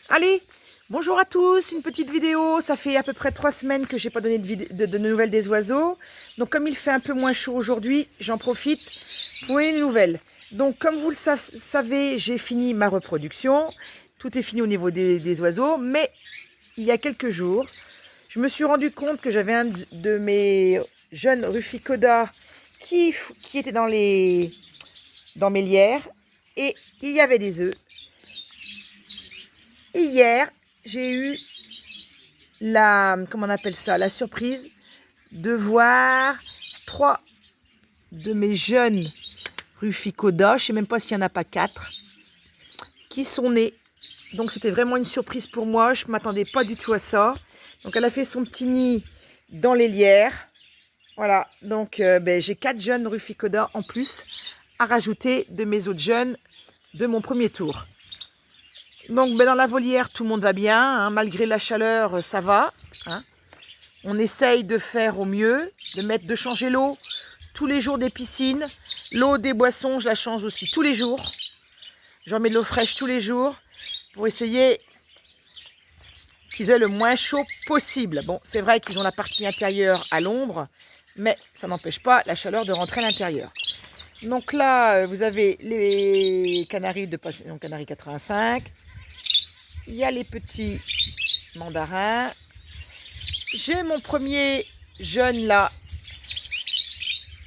Allez, bonjour à tous, une petite vidéo. Ça fait à peu près 3 semaines que j'ai pas donné de nouvelles des oiseaux. Donc comme il fait un peu moins chaud aujourd'hui, j'en profite pour une nouvelle. Donc comme vous le savez, j'ai fini ma reproduction. Tout est fini au niveau des oiseaux. Mais il y a quelques jours, je me suis rendu compte que j'avais un de mes jeunes Ruficoda qui était dans mes lierres. Et il y avait des œufs. Hier, j'ai eu comment on appelle ça, la surprise de voir 3 de mes jeunes Ruficoda, je ne sais même pas s'il n'y en a pas 4, qui sont nés. Donc c'était vraiment une surprise pour moi, je ne m'attendais pas du tout à ça. Donc elle a fait son petit nid dans les lierres. Voilà, donc j'ai 4 jeunes Ruficoda en plus à rajouter de mes autres jeunes de mon premier tour. Donc dans la volière, tout le monde va bien, hein, malgré la chaleur, ça va. Hein. On essaye de faire au mieux, de changer l'eau tous les jours des piscines. L'eau des boissons, je la change aussi tous les jours. J'en mets de l'eau fraîche tous les jours pour essayer qu'ils aient le moins chaud possible. Bon, c'est vrai qu'ils ont la partie intérieure à l'ombre, mais ça n'empêche pas la chaleur de rentrer à l'intérieur. Donc là, vous avez les canaris de passion Canaris 85. Il y a les petits mandarins. J'ai mon premier jeune là,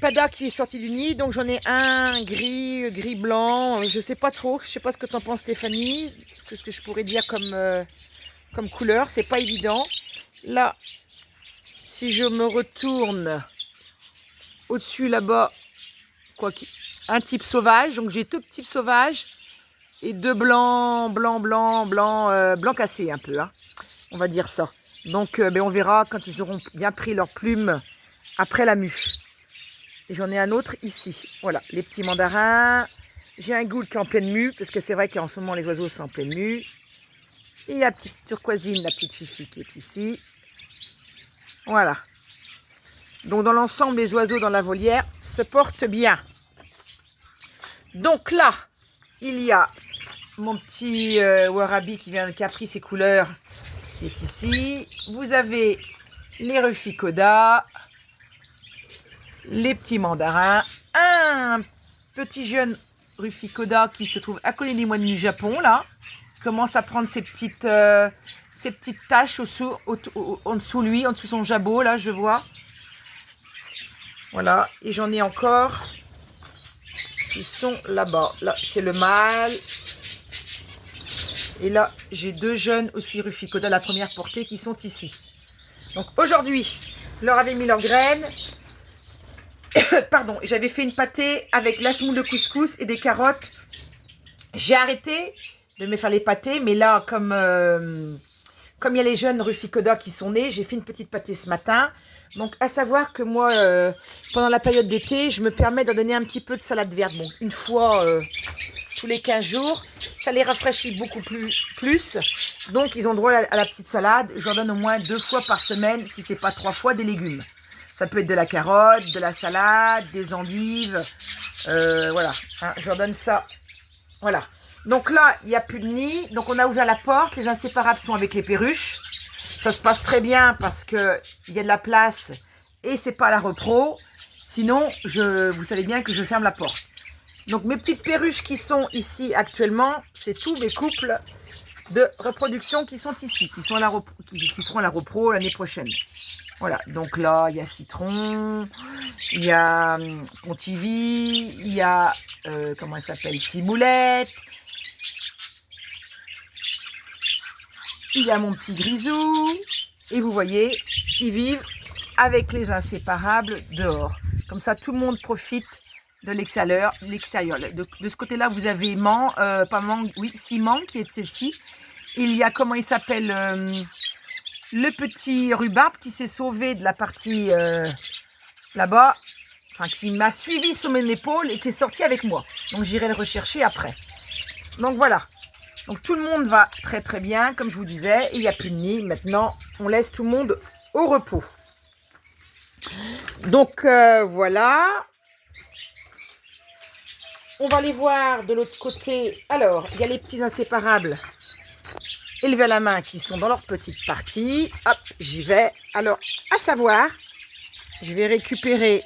Pada, qui est sorti du nid. Donc j'en ai un gris blanc. Je sais pas trop. Je sais pas ce que t'en penses, Stéphanie. Qu'est-ce que je pourrais dire comme couleur. C'est pas évident. Là, si je me retourne au-dessus là-bas, un type sauvage. Donc j'ai 2 types sauvages et 2 blancs cassés un peu. Hein. On va dire ça. Donc on verra quand ils auront bien pris leur plume après la mue. Et j'en ai un autre ici. Voilà, les petits mandarins. J'ai un goule qui est en pleine mue, parce que c'est vrai qu'en ce moment les oiseaux sont en pleine mue. Et la petite turquoisine, la petite fifi qui est ici. Voilà. Donc dans l'ensemble, les oiseaux dans la volière se portent bien. Donc là, il y a mon petit Warabi qui a pris ses couleurs, qui est ici. Vous avez les Ruficoda, les petits mandarins, un petit jeune Ruficoda qui se trouve à côté des moines du Japon, là, commence à prendre ses petites taches en dessous lui, en dessous son jabot, là, je vois. Voilà, et j'en ai encore qui sont là-bas. Là, c'est le mâle. Et là, j'ai 2 jeunes aussi Ruficoda, la première portée, qui sont ici. Donc aujourd'hui, je leur avais mis leurs graines. Pardon, j'avais fait une pâtée avec la semoule de couscous et des carottes. J'ai arrêté de me faire les pâtés, mais là, comme il y a les jeunes Ruficoda qui sont nés, j'ai fait une petite pâtée ce matin. Donc, à savoir que moi, pendant la période d'été, je me permets d'en donner un petit peu de salade verte. Bon, une fois tous les 15 jours, ça les rafraîchit beaucoup plus. Donc, ils ont droit à la petite salade. J'en donne au moins 2 fois par semaine, si c'est pas 3 fois, des légumes. Ça peut être de la carotte, de la salade, des endives. Voilà, hein, je leur donne ça. Voilà. Donc là, il n'y a plus de nid. Donc on a ouvert la porte. Les inséparables sont avec les perruches. Ça se passe très bien parce qu'il y a de la place et c'est pas la repro. Sinon, vous savez bien que je ferme la porte. Donc mes petites perruches qui sont ici actuellement, c'est tous mes couples de reproduction qui sont ici, qui seront à la repro l'année prochaine. Voilà, donc là, il y a Citron, il y a Pontivy, il y a, comment elle s'appelle, Simoulette, il y a mon petit Grisou, et vous voyez, ils vivent avec les inséparables dehors. Comme ça, tout le monde profite de l'extérieur. De ce côté-là, vous avez Simon qui est ici. Il y a, comment il s'appelle le petit rhubarbe qui s'est sauvé de la partie là-bas, enfin qui m'a suivi sur mes épaules et qui est sorti avec moi. Donc j'irai le rechercher après. Donc voilà. Donc tout le monde va très très bien, comme je vous disais. Il n'y a plus de nid. Maintenant, on laisse tout le monde au repos. Donc voilà. On va aller voir de l'autre côté. Alors, il y a les petits inséparables élevés à la main qui sont dans leur petite partie. Hop, j'y vais. Alors, à savoir, je vais récupérer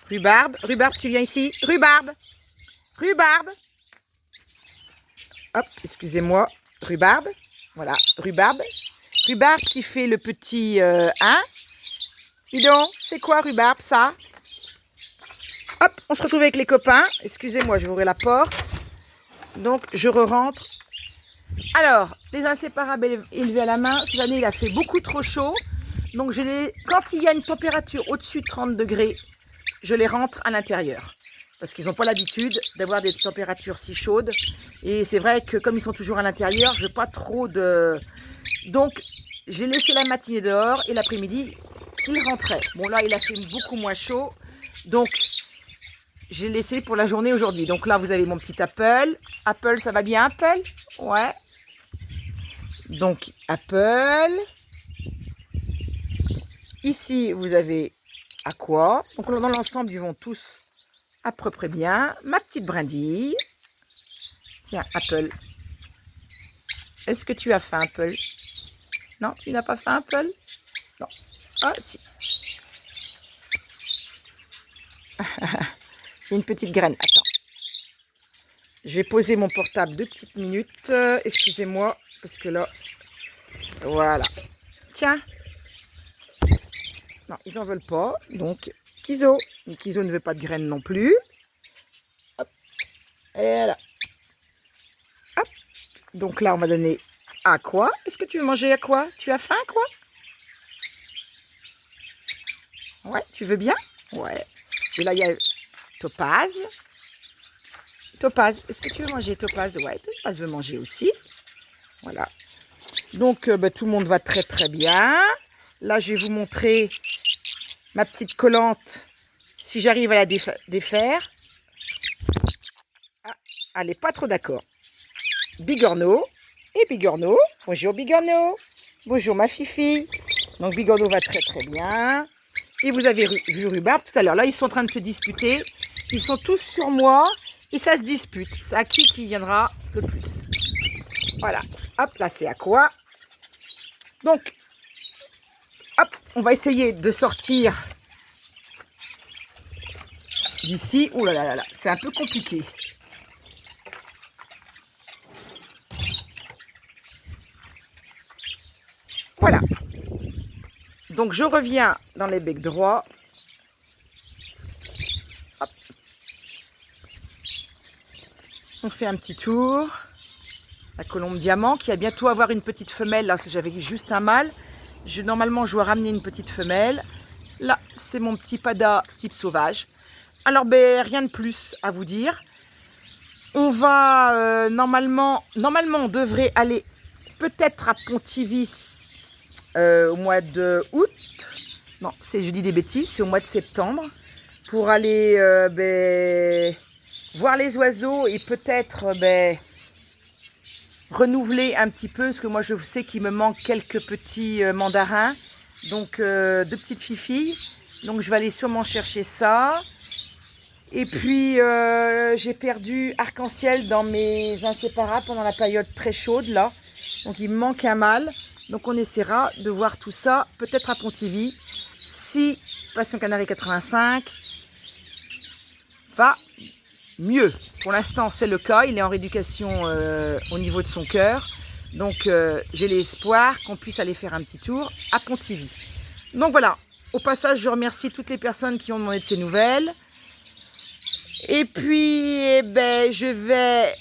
Rhubarbe. Rhubarbe, tu viens ici. Rhubarbe. Rhubarbe. Hop, excusez-moi. Rhubarbe. Voilà, Rhubarbe. Rhubarbe qui fait le petit 1. Dis donc, c'est quoi Rhubarbe, ça? Hop, on se retrouve avec les copains. Excusez-moi, je vais ouvrir la porte. Donc, je re-rentre. Alors, les inséparables élevés à la main, cette année, il a fait beaucoup trop chaud. Donc, quand il y a une température au-dessus de 30 degrés, je les rentre à l'intérieur. Parce qu'ils n'ont pas l'habitude d'avoir des températures si chaudes. Et c'est vrai que comme ils sont toujours à l'intérieur, je n'ai pas trop de... Donc, j'ai laissé la matinée dehors et l'après-midi, ils rentraient. Bon, là, il a fait beaucoup moins chaud. Donc, j'ai laissé pour la journée aujourd'hui. Donc là, vous avez mon petit Apple. Apple, ça va bien, Apple? Ouais. Donc, Apple. Ici, vous avez Aqua. Donc, dans l'ensemble, ils vont tous à peu près bien. Ma petite brindille. Tiens, Apple. Est-ce que tu as faim, Apple? Non, tu n'as pas faim, Apple? Non. Ah, si. J'ai une petite graine. Attends. Je vais poser mon portable 2 petites minutes. Excusez-moi, parce que là... Voilà. Tiens. Non, ils n'en veulent pas. Donc, Kizo. Mais Kizo ne veut pas de graines non plus. Hop. Et là. Hop. Donc là, on va donner à quoi? Est-ce que tu veux manger à quoi? Tu as faim, quoi? Ouais, tu veux bien? Ouais. Et là, il y a Topaz. Topaz, est-ce que tu veux manger, Topaz? Ouais, Topaz veut manger aussi. Voilà. Donc, tout le monde va très très bien. Là, je vais vous montrer ma petite collante, si j'arrive à la défaire. Ah, elle n'est pas trop d'accord. Bigorneau et Bigorneau. Bonjour Bigorneau. Bonjour ma fifi. Donc Bigorneau va très très bien. Et vous avez vu Rhubarbe tout à l'heure. Là, ils sont en train de se disputer. Ils sont tous sur moi et ça se dispute. C'est à qui viendra le plus. Voilà. Hop, là, c'est à quoi? Donc, hop, on va essayer de sortir d'ici. Ouh là là là, c'est un peu compliqué. Voilà. Donc, je reviens dans les becs droits. Hop. On fait un petit tour. La colombe diamant qui va bientôt avoir une petite femelle. Là, j'avais juste un mâle. Normalement, je dois ramener une petite femelle. Là, c'est mon petit pada type sauvage. Alors, rien de plus à vous dire. On va, normalement, on devrait aller peut-être à Pontivy au mois d'août. Non, je dis des bêtises, c'est au mois de septembre. Pour aller voir les oiseaux et peut-être renouveler un petit peu. Parce que moi, je sais qu'il me manque quelques petits mandarins. Donc, 2 petites fifilles. Donc, je vais aller sûrement chercher ça. Et puis, j'ai perdu arc-en-ciel dans mes inséparables pendant la période très chaude, là. Donc, il me manque un mâle. Donc, on essaiera de voir tout ça, peut-être à Pontivy, si Passion Canarie 85 va mieux. Pour l'instant, c'est le cas. Il est en rééducation au niveau de son cœur. Donc, j'ai l'espoir qu'on puisse aller faire un petit tour à Pontivy. Donc, voilà. Au passage, je remercie toutes les personnes qui ont demandé de ces nouvelles. Et puis, je vais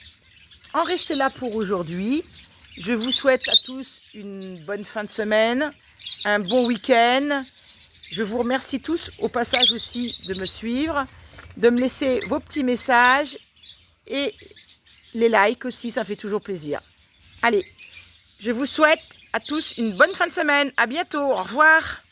en rester là pour aujourd'hui. Je vous souhaite à tous une bonne fin de semaine, un bon week-end. Je vous remercie tous au passage aussi de me suivre, de me laisser vos petits messages et les likes aussi, ça fait toujours plaisir. Allez, je vous souhaite à tous une bonne fin de semaine. À bientôt, au revoir.